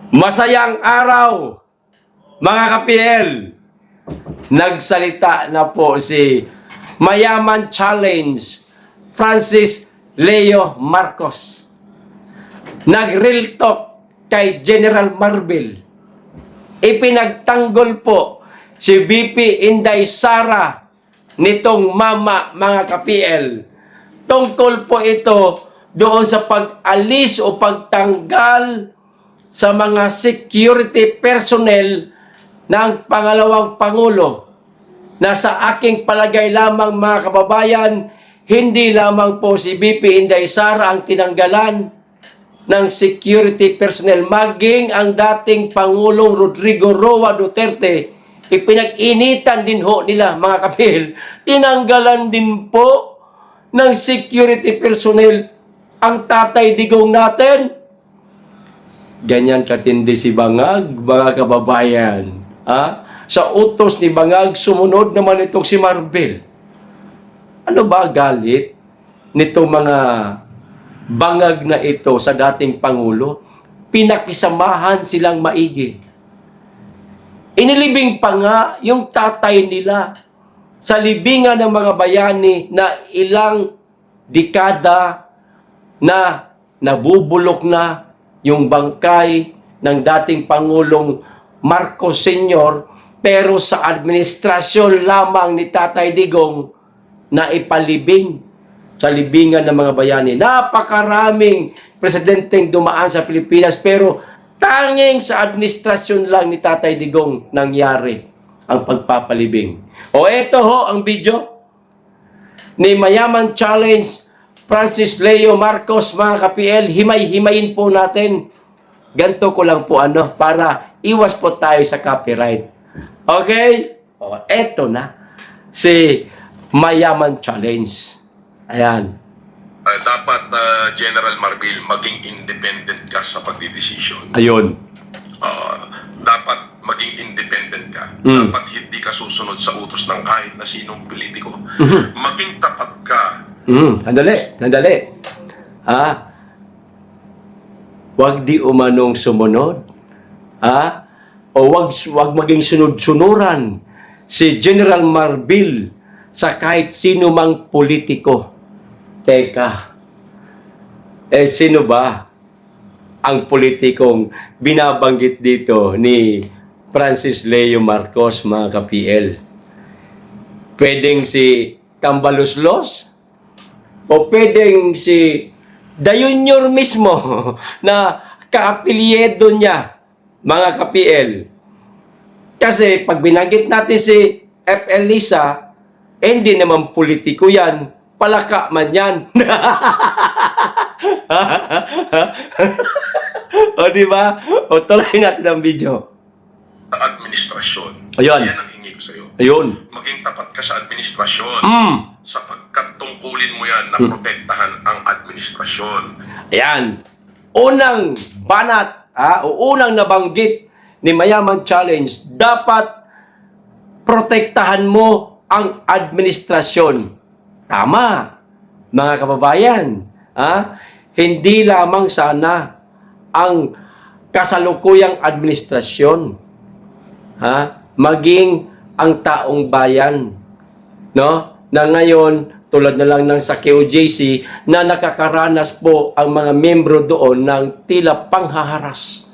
Masayang araw, mga ka-PL. Nagsalita na po si Mayaman Challenge Francis Leo Marcos. Nag-real talk kay General Marbil. Ipinagtanggol po si VP Inday Sara nitong mama, mga ka-PL. Tungkol po ito doon sa pag-alis o pagtanggal sa mga security personnel ng pangalawang Pangulo na sa aking palagay lamang, mga kababayan, hindi lamang po si VP Inday Sara ang tinanggalan ng security personnel, maging ang dating Pangulong Rodrigo Roa Duterte, ipinag-initan din ho nila, mga kapil, tinanggalan din po ng security personnel ang Tatay Digong natin. Ganyan katindi si Bangag, mga kababayan. Sa utos ni Bangag, sumunod naman itong si Marbil. Ano ba galit nitong mga bangag na ito sa dating Pangulo? Pinakisamahan silang maigi. Inilibing pa nga yung tatay nila sa libingan ng mga bayani na ilang dekada na nabubulok na yung bangkay ng dating Pangulong Marcos Sr., pero sa administrasyon lamang ni Tatay Digong na ipalibing sa libingan ng mga bayani. Napakaraming presidenteng dumaan sa Pilipinas, pero tanging sa administrasyon lang ni Tatay Digong nangyari ang pagpapalibing. O eto ho ang video ni Mayaman Challenge Francis Leo Marcos, mga ka-PL. Himay-himayin po natin. Ganto ko lang po para iwas po tayo sa copyright. Okay? O, eto na. Si Mayaman Challenge. Ayan. Dapat, General Marbil, maging independent ka sa pagdidesisyon. Ayun. Dapat maging independent ka. Dapat hindi ka susunod sa utos ng kahit na sinong politiko. Maging tapat ka. Sandali. Wag di umanong sumunod. O wag maging sunod-sunuran si General Marbil sa kahit sino mang politiko. Teka, sino ba ang politikong binabanggit dito ni Francis Leo Marcos, mga ka-PL? Pwedeng si Tambaluslos? O pwedeng si Dayunyor mismo na kaapelyedo niya, mga ka-PL? Kasi pag binanggit natin si F.L. Lisa, hindi naman politiko yan. Palaka man yan. O diba? O tuloy natin ang video. Administrasyon. Ayun. Yan ang hingi ko sa'yo. Ayun. Maging tapat ka sa administrasyon. Sapagkat tungkulin mo yan na protektahan ang administrasyon. Ayan. Unang banat, o unang nabanggit ni Mayaman Challenge, dapat protektahan mo ang administrasyon. Tama, mga kababayan. Hindi lamang sana ang kasalukuyang administrasyon, maging ang taong bayan, no? Na ngayon, tulad na lang ng sa KOJC, na nakakaranas po ang mga membro doon ng tila panghaharas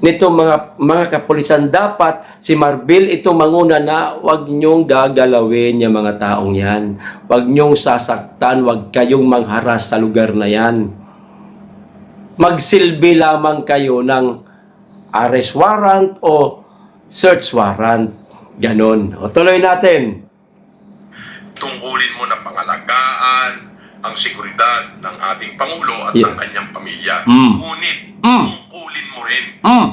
nito mga kapulisan. Dapat si Marbil ito manguna na wag nyong gagalawin yung mga taong yan. Wag nyong sasaktan, wag kayong mangharas sa lugar na yan. Magsilbi lamang kayo ng arrest warrant o search warrant. Ganon. O tuloy natin. Tungkulin mo na pangalagaan ang seguridad ng ating Pangulo at ng kanyang pamilya. Ngunit, tungkulin mo rin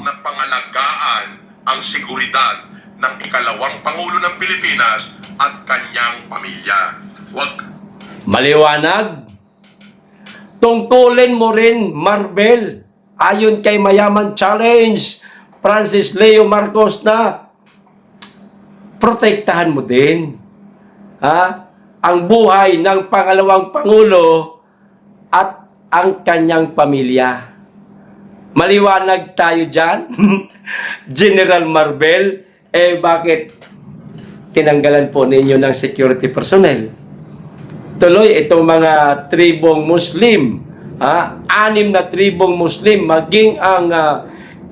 na pangalagaan ang seguridad ng ikalawang Pangulo ng Pilipinas at kanyang pamilya. Huwag Maliwanag. Tungkulin mo rin, Marbil, ayon kay Mayaman Challenge Francis Leo Marcos, na protektahan mo din ang buhay ng pangalawang Pangulo at ang kanyang pamilya. Maliwanag tayo dyan. General Marbel, bakit tinanggalan po ninyo ng security personnel? Tuloy, itong mga tribong Muslim, 6 na tribong Muslim, maging ang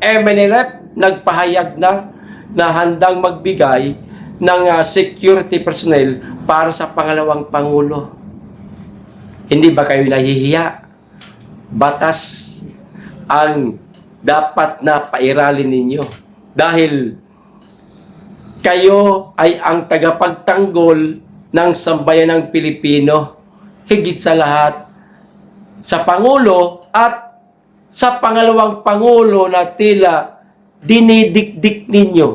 MNLF, nagpahayag na handang magbigay ng security personnel para sa pangalawang Pangulo. Hindi ba kayo nahihiya? Batas ang dapat na pairalin ninyo. Dahil kayo ay ang tagapagtanggol ng sambayanang Pilipino. Higit sa lahat, sa Pangulo at sa pangalawang Pangulo na tila dinidikdik ninyo.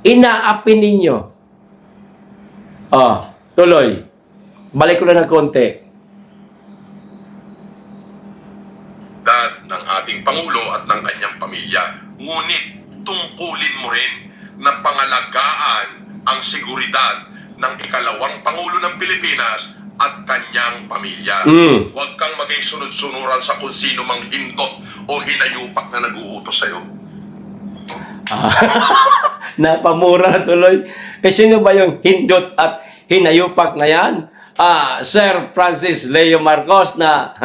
Inaapi ninyo. Tuloy. Balik ko na ng konti. Ng ating Pangulo at ng kanyang pamilya. Ngunit tungkulin mo rin na pangalagaan ang seguridad ng ikalawang Pangulo ng Pilipinas at kanyang pamilya. Huwag kang maging sunod-sunuran sa kung sino mang hindot o hinayupak na nag-uutos sa'yo. Napamura na tuloy. Sino ba yung hindot at hinayupak na yan? Sir Francis Leo Marcos na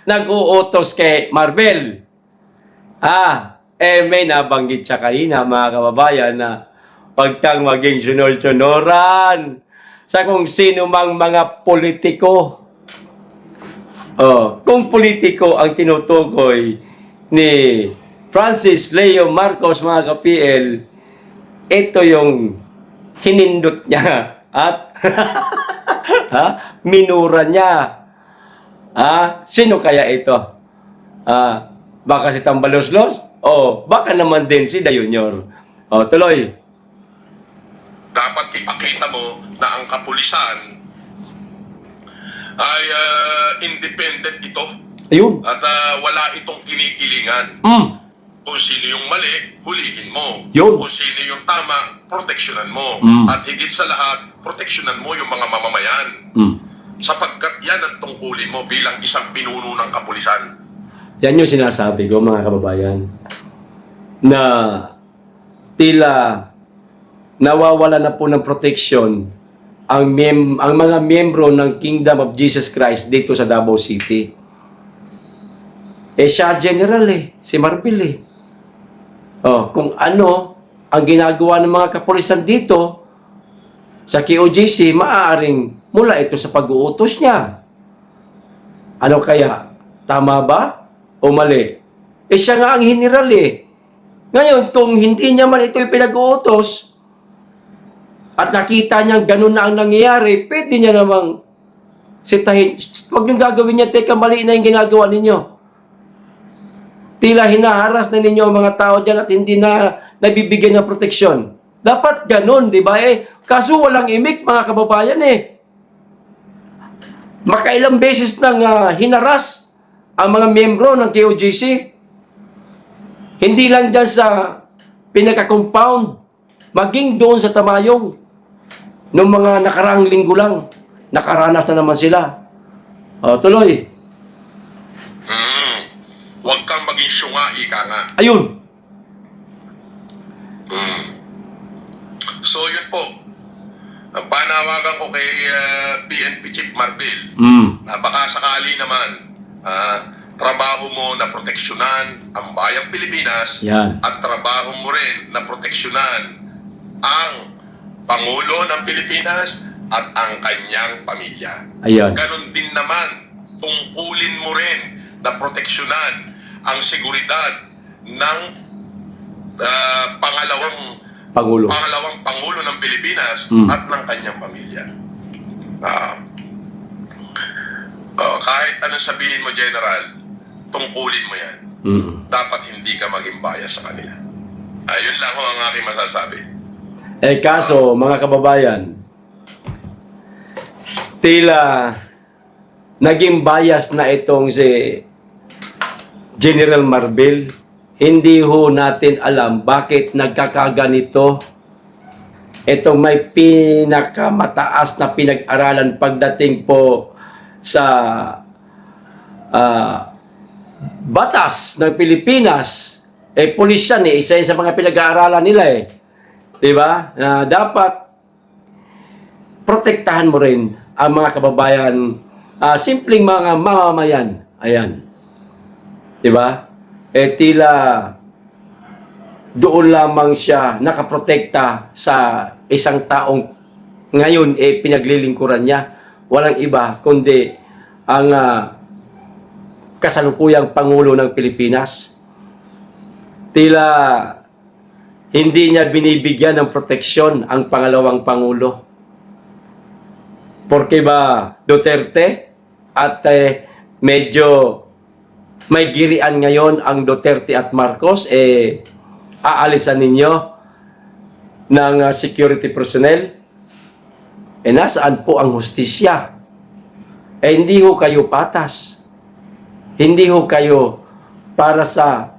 nag-uutos kay Marbel. May nabanggit siya kanina, mga kababayan, na pagtang maging sunod-sunuran sa kung sino mang mga politiko. Kung politiko ang tinutukoy ni Francis Leo Marcos, mga ka-PL, ito yung hinindot niya at minura niya. Sino kaya ito? Baka si Tambaloslos? O baka naman din si Dayunyor? Tuloy. Dapat ipakita mo na ang kapulisan ay independent ito. Ayun. At wala itong kinikilingan. Kung sino yung mali, hulihin mo. Yun. Kung sino yung tama, proteksyonan mo. At higit sa lahat, proteksyonan mo yung mga mamamayan. Sapagkat yan ang tungkulin mo bilang isang pinuno ng kapulisan. Yan yung sinasabi ko, mga kababayan, na tila nawawala na po ng proteksyon ang mga miyembro ng Kingdom of Jesus Christ dito sa Davao City. Siya general si Marbel kung ano ang ginagawa ng mga kapulisan dito sa KOJC, maaaring mula ito sa pag-uutos niya. Ano kaya? Tama ba o mali? Siya nga ang general Ngayon, kung hindi niya man ito yung pinag-uutos at nakita niyang ganun na ang nangyayari, pwede niya namang sitahin. Huwag niyong gagawin niya, teka, mali na yung ginagawa ninyo. Tila hinaharas na ninyo ang mga tao dyan at hindi na nabibigyan ng proteksyon. Dapat ganun, di ba? Kaso walang imik, mga kababayan Makailang beses nang hinaras ang mga miyembro ng KOJC. Hindi lang dyan sa pinaka-compound, maging doon sa Tamayong. Noong mga nakaraang linggo lang, nakaranas na naman sila. Tuloy. Huwag kang maging syunga, ika nga. Ayun. So yun po, ang panawagan ko kay PNP Chief Marbel, na baka sakali naman, trabaho mo na proteksyonan ang bayang Pilipinas. Yan. At trabaho mo rin na proteksyonan ang Pangulo ng Pilipinas at ang kanyang pamilya. Ayan. Ganon din naman, tungkulin mo rin na proteksyonan ang seguridad ng pangalawang Pangulo ng Pilipinas at ng kanyang pamilya. Kahit anong sabihin mo, General, tungkulin mo yan. Dapat hindi ka maging bias sa kanila. Ayun lang ho ang aking masasabi. Kaso, mga kababayan, tila naging bias na itong si General Marbel. Hindi ho natin alam bakit nagkakaganito. Itong may pinakamataas na pinag-aralan pagdating po sa batas ng Pilipinas, pulis yan isa sa mga pinag-aaralan nila Di ba? Na dapat protektahan mo rin ang mga kababayan, simpleng mga mamamayan. Ayan. Di ba? Tila doon lamang siya nakaprotekta sa isang taong ngayon pinaglilingkuran niya. Walang iba kundi ang kasalukuyang Pangulo ng Pilipinas. Tila hindi niya binibigyan ng proteksyon ang pangalawang Pangulo. Porque ba Duterte at medyo may girian ngayon ang Duterte at Marcos, aalisan ninyo ng security personnel? Nasaan po ang hustisya? Hindi ho kayo patas. Hindi ho kayo para sa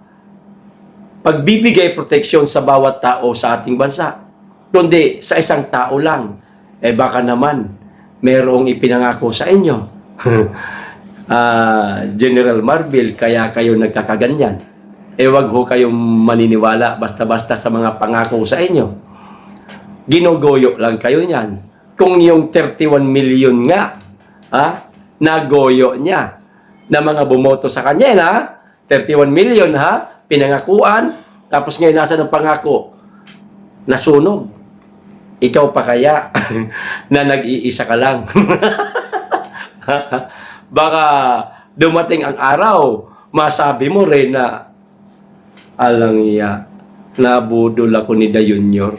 pagbibigay proteksyon sa bawat tao sa ating bansa. Kundi sa isang tao lang. Baka naman, mayroong ipinangako sa inyo. General Marbil, kaya kayo nagkakaganyan. Wag ho kayong maniniwala basta-basta sa mga pangako sa inyo. Ginogoyo lang kayo niyan. Kung yung 31 million nga, nagoyo niya na mga bumoto sa kanya, 31 million, pinangakuan, tapos ngayon nasa ng pangako, nasunog. Ikaw pa kaya na nag-iisa ka lang? Baka dumating ang araw, masabi mo rin na alang iya, nabudol ako ni Da Junior.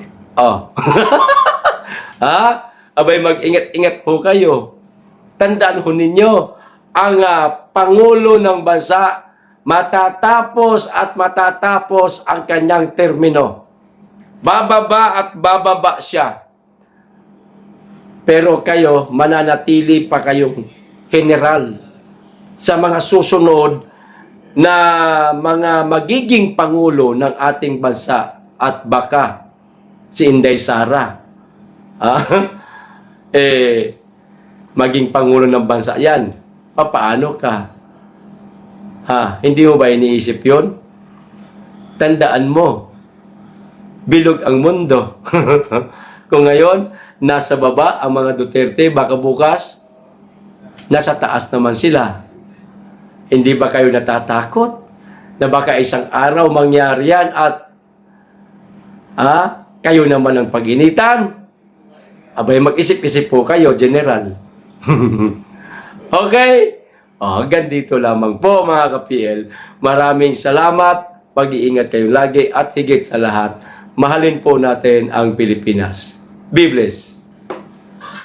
Abay, mag-ingat-ingat po kayo. Tandaan ho ninyo, ang Pangulo ng bansa, matatapos at matatapos ang kanyang termino. Bababa at bababa siya. Pero kayo, mananatili pa kayong general sa mga susunod na mga magiging Pangulo ng ating bansa at baka si Inday Sara. Maging Pangulo ng bansa yan. Paano ka? Hindi mo ba iniisip yun? Tandaan mo, bilog ang mundo. Kung ngayon, nasa baba ang mga Duterte, baka bukas, nasa taas naman sila. Hindi ba kayo natatakot na baka isang araw mangyari yan at kayo naman ang pag-initan? Abay, mag-isip-isip po kayo, General. Okay? Hanggang dito lamang po, mga ka-PL. Maraming salamat. Pag-iingat kayo lagi at higit sa lahat, mahalin po natin ang Pilipinas. Be blessed.